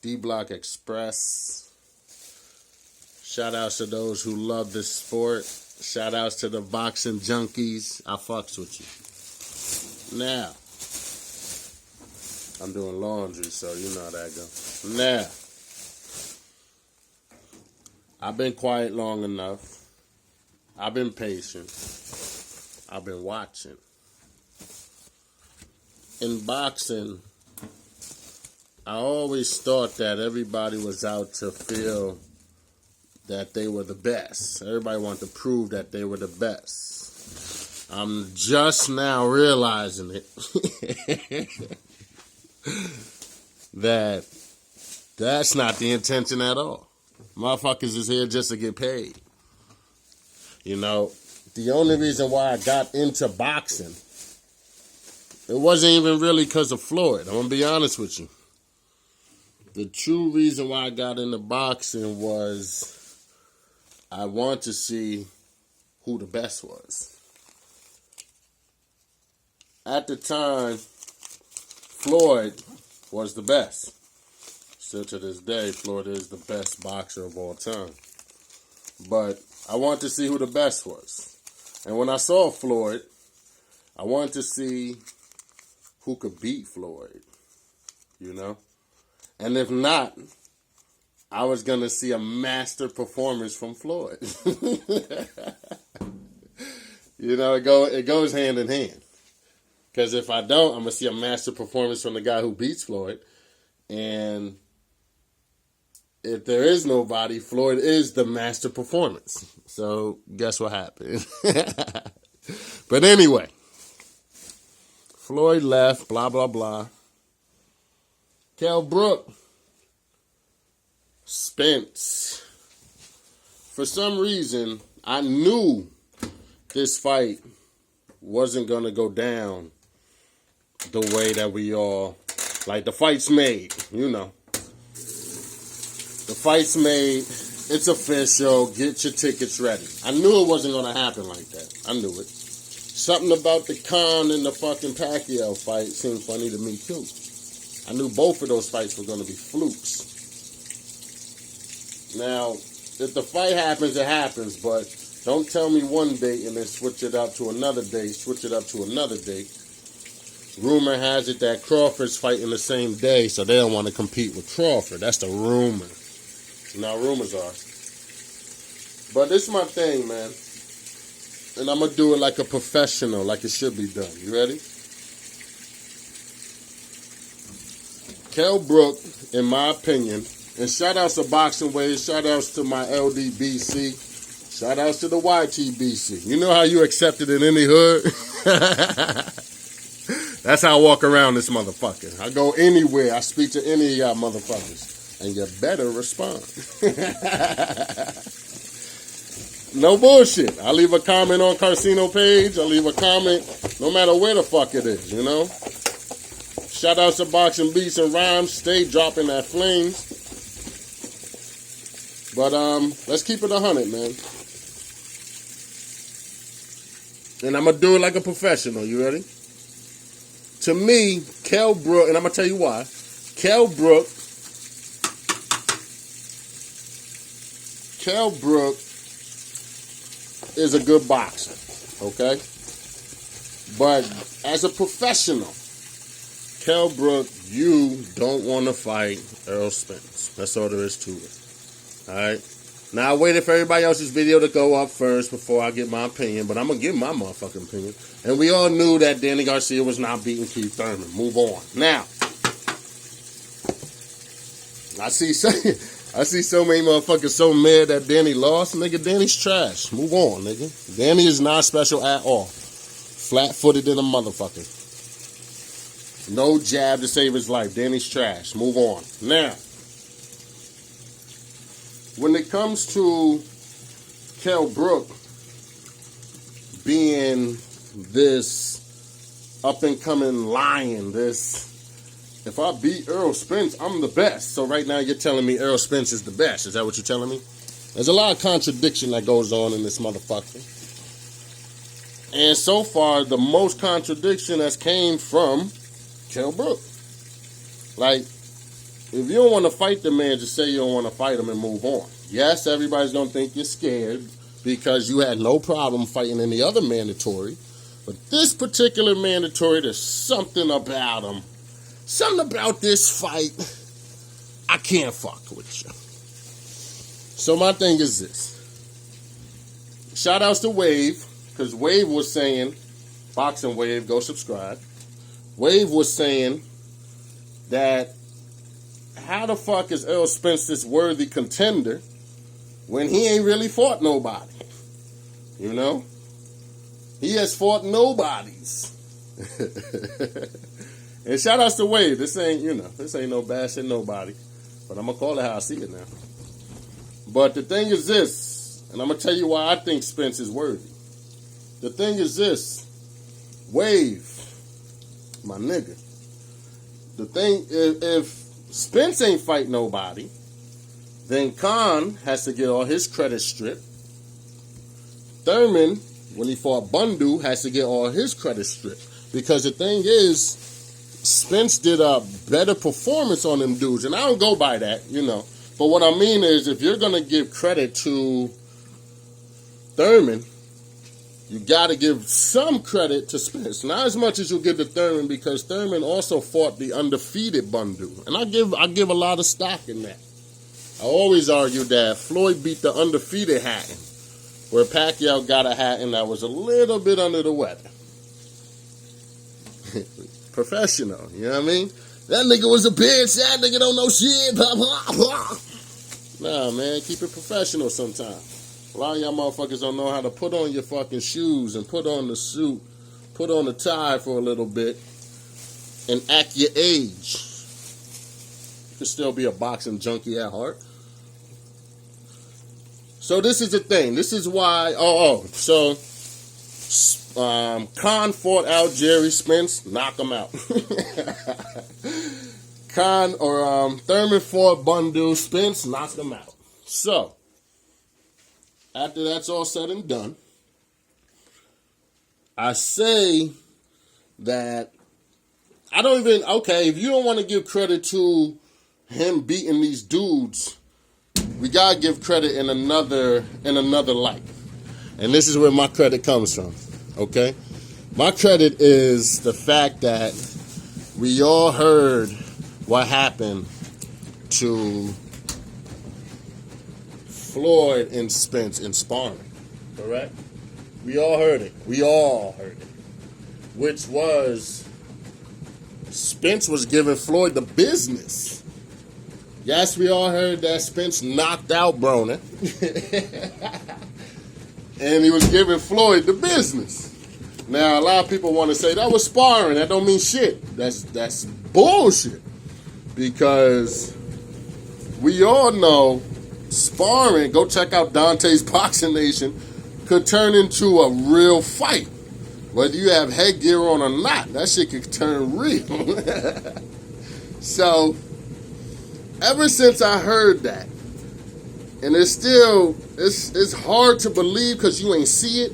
D-Block Express. Shout outs to those who love this sport. Shout outs to the boxing junkies. I fucks with you. Now, I'm doing laundry, so you know how that goes. Now, I've been quiet long enough. I've been patient. I've been watching. In boxing, I always thought that everybody was out to feel that they were the best. Everybody wanted to prove that they were the best. I'm just now realizing it. that that's not the intention at all. Motherfuckers is here just to get paid. You know, the only reason why I got into boxing, it wasn't even really because of Floyd. I'm going to be honest with you. The true reason why I got into boxing was I wanted to see who the best was. At the time, Floyd was the best. Still to this day, Floyd is the best boxer of all time. But I wanted to see who the best was. And when I saw Floyd, I wanted to see who could beat Floyd, you know? And if not, I was going to see a master performance from Floyd. You know, it goes hand in hand. Because if I don't, I'm going to see a master performance from the guy who beats Floyd. And if there is nobody, Floyd is the master performance. So guess what happened? But anyway, Floyd left, blah, blah, blah. Kell Brook, Spence. For some reason, I knew this fight wasn't going to go down the way that we all, like the fight's made, you know. The fight's made, it's official, get your tickets ready. I knew it wasn't going to happen like that. I knew it. Something about the Khan and the fucking Pacquiao fight seemed funny to me too. I knew both of those fights were going to be flukes. Now, if the fight happens, it happens, but don't tell me one date and then switch it up to another date, switch it up to another date. Rumor has it that Crawford's fighting the same day, so they don't want to compete with Crawford. That's the rumor. Now, rumors are. But this is my thing, man. And I'm going to do it like a professional, like it should be done. You ready? Kell Brook, in my opinion, and shout outs to Boxing Ways, shout outs to my LDBC, shout outs to the YTBC. You know how you accepted in any hood? That's how I walk around this motherfucker. I go anywhere, I speak to any of y'all motherfuckers, and you better respond. No bullshit. I leave a comment on Carcino page, I leave a comment no matter where the fuck it is, you know? Shout outs to Boxing Beats and Rhymes. Stay dropping that flames. But let's keep it 100, man. And I'm going to do it like a professional. You ready? To me, Kell Brook, and I'm going to tell you why. Kell Brook is a good boxer. Okay? But as a professional, Kell Brook, you don't want to fight Errol Spence. That's all there is to it. Alright? Now, I waited for everybody else's video to go up first before I get my opinion, but I'm going to give my motherfucking opinion. And we all knew that Danny Garcia was not beating Keith Thurman. Move on. Now, I see so many motherfuckers so mad that Danny lost. Nigga, Danny's trash. Move on, nigga. Danny is not special at all. Flat-footed in a motherfucker. No jab to save his life. Danny's trash. Move on. Now, when it comes to Kell Brook being this up-and-coming lion, if I beat Errol Spence, I'm the best. So right now you're telling me Errol Spence is the best. Is that what you're telling me? There's a lot of contradiction that goes on in this motherfucker. And so far, the most contradiction has came from Kell Brook. Like, if you don't want to fight the man, just say you don't want to fight him and move on. Yes, everybody's going to think you're scared because you had no problem fighting any other mandatory. But this particular mandatory, there's something about him. Something about this fight. I can't fuck with you. So my thing is this. Shout outs to Wave, because Wave was saying, Boxing Wave, go subscribe. Wave was saying that how the fuck is Errol Spence this worthy contender when he ain't really fought nobody? You know? He has fought nobodies. And shout outs to Wave. This ain't no bashing nobody. But I'm going to call it how I see it now. But the thing is this, and I'm going to tell you why I think Spence is worthy. The thing is this, Wave, my nigga. The thing, if Spence ain't fight nobody, then Khan has to get all his credit stripped. Thurman, when he fought Bundu, has to get all his credit stripped. Because the thing is, Spence did a better performance on them dudes. And I don't go by that, you know. But what I mean is, if you're going to give credit to Thurman, you got to give some credit to Spence. Not as much as you give to Thurman, because Thurman also fought the undefeated Bundu. And I give a lot of stock in that. I always argue that Floyd beat the undefeated Hatton, where Pacquiao got a Hatton that was a little bit under the weather. Professional, you know what I mean? That nigga was a bitch, that nigga don't know shit, blah, blah, blah. Nah, man, keep it professional sometimes. A lot of y'all motherfuckers don't know how to put on your fucking shoes and put on the suit, put on the tie for a little bit, and act your age. You could still be a boxing junkie at heart. So this is the thing. This is why, so Khan fought out Jerry Spence, knock him out. Thurman fought Bundu, Spence knocked him out. So, after that's all said and done, I say that if you don't want to give credit to him beating these dudes, we gotta give credit in another light. And this is where my credit comes from, okay? My credit is the fact that we all heard what happened to Floyd and Spence in sparring, correct? We all heard it. Which was, Spence was giving Floyd the business. Yes, we all heard that Spence knocked out Broner. And he was giving Floyd the business. Now, a lot of people want to say that was sparring. That don't mean shit. That's bullshit. Because we all know sparring, go check out Dante's Boxing Nation, could turn into a real fight. Whether you have headgear on or not, that shit could turn real. So, ever since I heard that, and it's hard to believe because you ain't see it.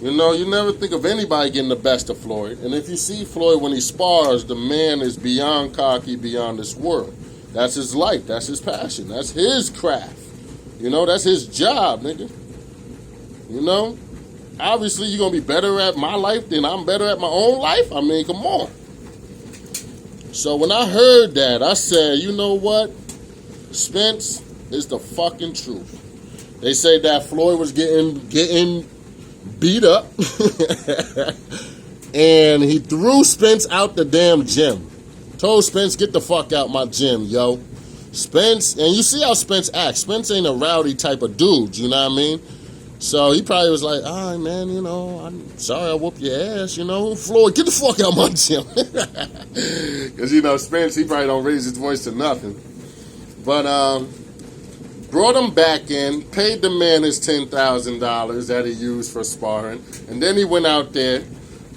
You know, you never think of anybody getting the best of Floyd. And if you see Floyd when he spars, the man is beyond cocky, beyond this world. That's his life. That's his passion. That's his craft. You know, that's his job, nigga. You know? Obviously, you're going to be better at my life than I'm better at my own life. I mean, come on. So when I heard that, I said, you know what? Spence is the fucking truth. They say that Floyd was getting beat up. And he threw Spence out the damn gym. Told Spence, get the fuck out my gym, yo. Spence, and you see how Spence acts. Spence ain't a rowdy type of dude, you know what I mean? So he probably was like, all right, man, you know, I'm sorry I whooped your ass, you know. Floyd, get the fuck out my gym. Because, you know, Spence, he probably don't raise his voice to nothing. But, brought him back in, paid the man his $10,000 that he used for sparring. And then he went out there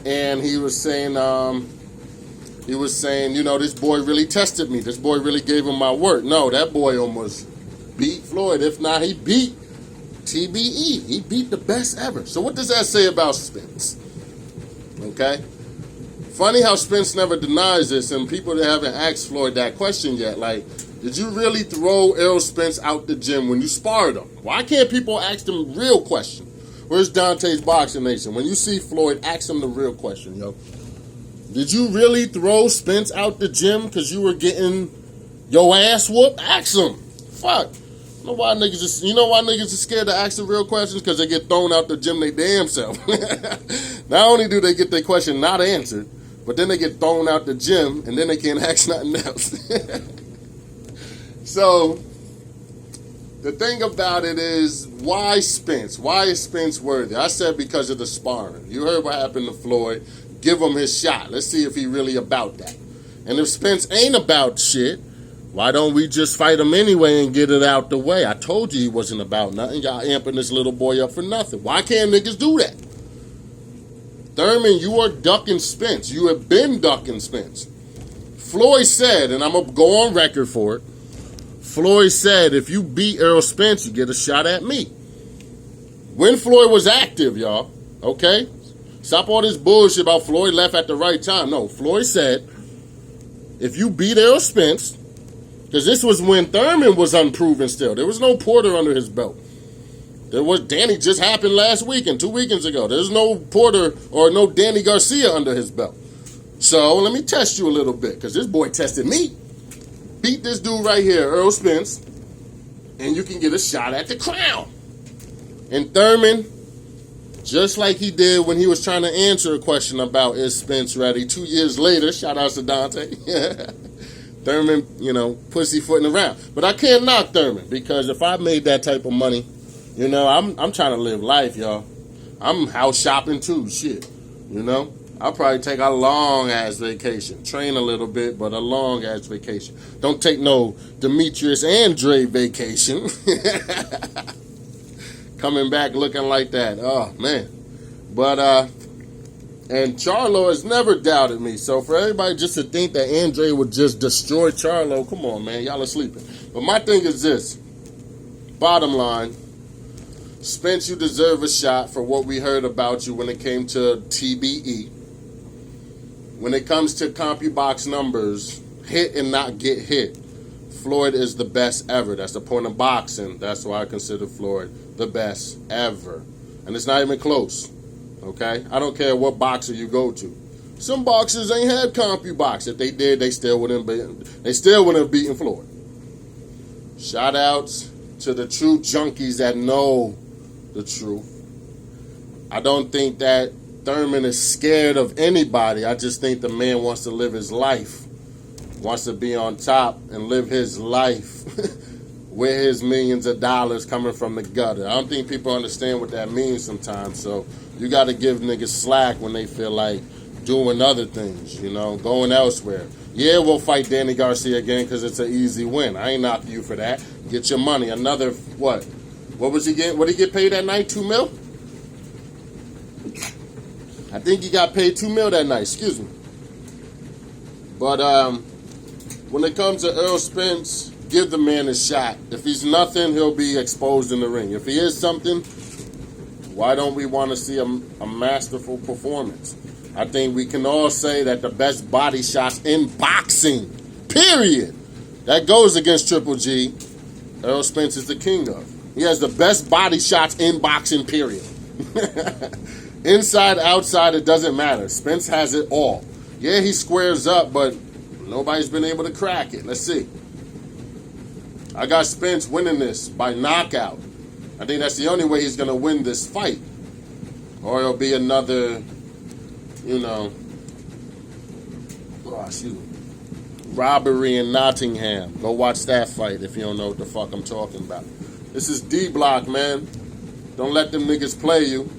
and he was saying, you know, this boy really tested me. This boy really gave him my word. No, that boy almost beat Floyd. If not, he beat TBE. He beat the best ever. So what does that say about Spence? Okay? Funny how Spence never denies this, and people that haven't asked Floyd that question yet. Like, did you really throw Errol Spence out the gym when you sparred him? Why can't people ask them real question? Where's Dante's Boxing Nation? When you see Floyd, ask him the real question, yo. Did you really throw Spence out the gym because you were getting your ass whooped? Ask him. Fuck. You know why niggas are scared to ask the real questions? Because they get thrown out the gym they damn self. Not only do they get their question not answered, but then they get thrown out the gym and then they can't ask nothing else. So, the thing about it is, why Spence? Why is Spence worthy? I said because of the sparring. You heard what happened to Floyd. Give him his shot. Let's see if he really about that. And if Spence ain't about shit, why don't we just fight him anyway and get it out the way? I told you he wasn't about nothing. Y'all amping this little boy up for nothing. Why can't niggas do that? Thurman, you are ducking Spence. You have been ducking Spence. Floyd said, and I'm going to go on record for it, Floyd said, if you beat Errol Spence, you get a shot at me. When Floyd was active, y'all, okay? Stop all this bullshit about Floyd left at the right time. No, Floyd said, if you beat Errol Spence, because this was when Thurman was unproven still. There was no Porter under his belt. There was Danny just happened last weekend, 2 weekends ago. There's no Porter or no Danny Garcia under his belt. So let me test you a little bit, because this boy tested me. Beat this dude right here, Errol Spence, and you can get a shot at the crown. And Thurman, just like he did when he was trying to answer a question about is Spence ready, 2 years later, shout out to Dante. Thurman, pussyfooting around. But I can't knock Thurman, because if I made that type of money, I'm trying to live life, y'all. I'm house shopping too, shit. I'll probably take a long-ass vacation. Train a little bit, but a long-ass vacation. Don't take no Demetrius and Dre vacation. Coming back looking like that. Oh, man. But, and Charlo has never doubted me. So for everybody just to think that Andre would just destroy Charlo, come on, man. Y'all are sleeping. But my thing is this. Bottom line, Spence, you deserve a shot for what we heard about you when it came to TBE. When it comes to CompuBox numbers, hit and not get hit, Floyd is the best ever. That's the point of boxing. That's why I consider Floyd the best ever. And it's not even close. Okay? I don't care what boxer you go to. Some boxers ain't had CompuBox. If they did, they still wouldn't have beaten Floyd. Shout outs to the true junkies that know the truth. I don't think that Thurman is scared of anybody. I just think the man wants to live his life. Wants to be on top and live his life with his millions of dollars coming from the gutter. I don't think people understand what that means sometimes. So you got to give niggas slack when they feel like doing other things, going elsewhere. Yeah, we'll fight Danny Garcia again because it's an easy win. I ain't knocking you for that. Get your money. Another, what? What was he getting? What did he get paid that night? $2 million? I think he got paid $2 million that night. Excuse me. But when it comes to Errol Spence, give the man a shot. If he's nothing, he'll be exposed in the ring. If he is something, why don't we want to see a masterful performance? I think we can all say that the best body shots in boxing, period, that goes against Triple G, Errol Spence is the king of. He has the best body shots in boxing, period. Inside, outside, it doesn't matter. Spence has it all. Yeah, he squares up, but nobody's been able to crack it. Let's see. I got Spence winning this by knockout. I think that's the only way he's going to win this fight. Or it'll be another, robbery in Nottingham. Go watch that fight if you don't know what the fuck I'm talking about. This is D-Block, man. Don't let them niggas play you.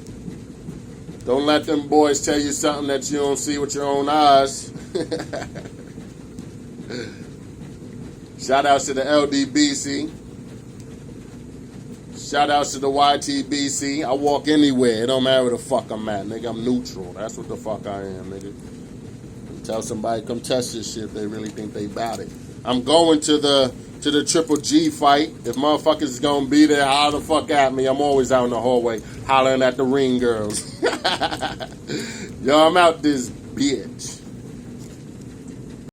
Don't let them boys tell you something that you don't see with your own eyes. Shout outs to the LDBC. Shout outs to the YTBC. I walk anywhere. It don't matter where the fuck I'm at, nigga. I'm neutral. That's what the fuck I am, nigga. Tell somebody come test this shit if they really think they bout it. I'm going to the Triple G fight. If motherfuckers is gonna be there, holler the fuck at me. I'm always out in the hallway hollering at the ring girls. Yo, I'm out this bitch.